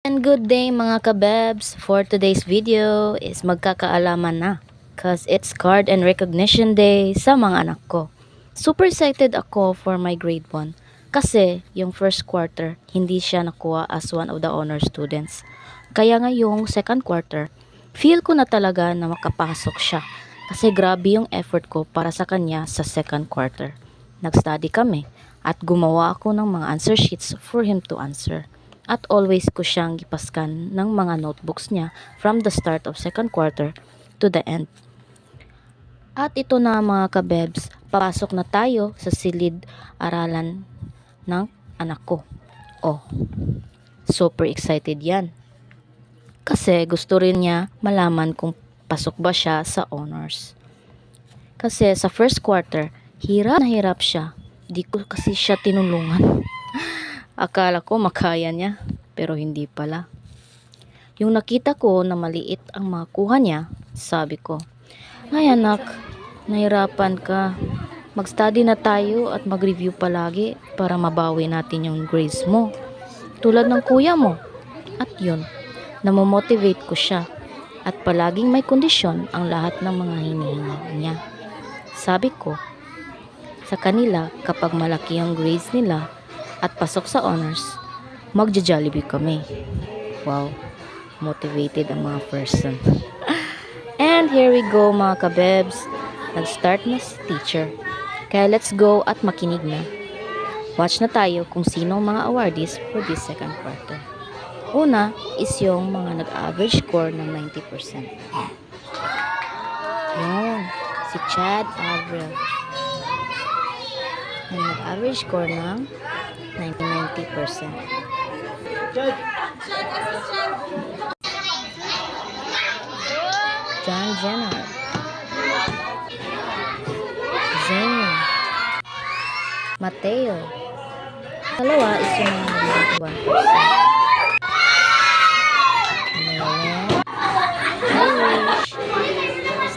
And good day mga kabebs! For today's video is magkakaalaman na cause it's card and recognition day sa mga anak ko. Super excited ako for my grade 1 kasi yung first quarter hindi siya nakuha as one of the honor students. Kaya ngayong second quarter, feel ko na talaga na makapasok siya kasi grabe yung effort ko para sa kanya sa second quarter. Nag-study kami at gumawa ako ng mga answer sheets for him to answer. At always ko siyang gipaskan ng mga notebooks niya from the start of second quarter to the end. At ito na mga kabebs, papasok na tayo sa silid-aralan ng anak ko. Oh, super excited yan. Kasi gusto rin niya malaman kung pasok ba siya sa honors. Kasi sa first quarter, hirap na hirap siya. Di ko kasi siya tinulungan. Akala ko makaya niya, pero hindi pala. Yung nakita ko na maliit ang makuha niya, sabi ko, "Ay anak, nahirapan ka. Mag-study na tayo at mag-review palagi para mabawi natin yung grades mo. Tulad ng kuya mo." At yun, namomotivate ko siya. At palaging may kondisyon ang lahat ng mga hinihingi niya. Sabi ko, sa kanila kapag malaki ang grades nila, at pasok sa honors, magja-Jollibee kami. Wow, motivated ang mga person. And here we go mga kabebs. Nag-start na si teacher. Kaya let's go at makinig na. Watch na tayo kung sino ang mga awardees for this second quarter. Una is yung mga nag-average score ng 90%. Yun, si Chad Avril. Yung nag-average score ng 90%. John Jenner, Zane, Mateo. Dalawa is yung mga 91%. Irish,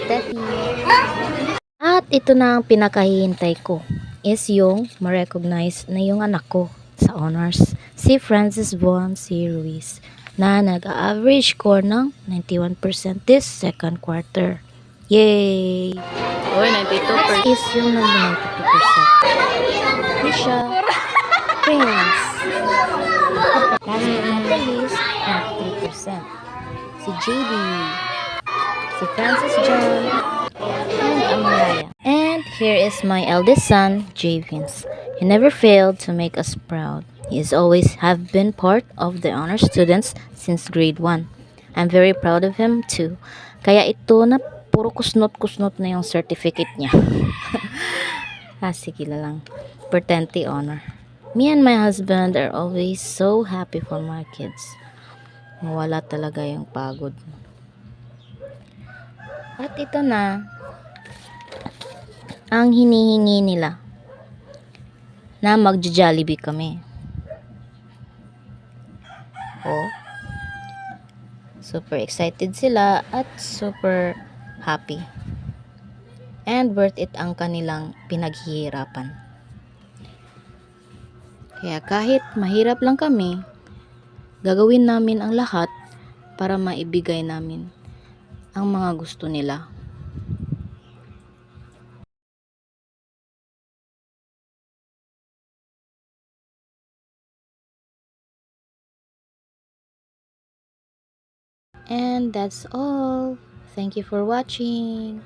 Steffi. At ito na ang pinakahihintay ko is yung ma-recognize na yung anak ko sa honors, si Francis Von C. Ruiz, na nag-average score ng 91% this second quarter. Yay! Oy, 92% is yung nag-92%. Risha, Prince. Last but not the least, 93%. Si JD, si Francis John, and Amaraya. And here is my eldest son, J. Vince. He never failed to make us proud. He has always have been part of the honor students since grade 1. I'm very proud of him too. Kaya ito na puro kusnot-kusnot na yung certificate niya. Sige lang. Pertente honor. Me and my husband are always so happy for my kids. Mawala talaga yung pagod. At ito na ang hinihingi nila na magja-Jollibee kami. Oh, super excited sila at super happy. And worth it ang kanilang pinaghihirapan. Kaya kahit mahirap lang kami, gagawin namin ang lahat para maibigay namin ang mga gusto nila. And that's all. Thank you for watching.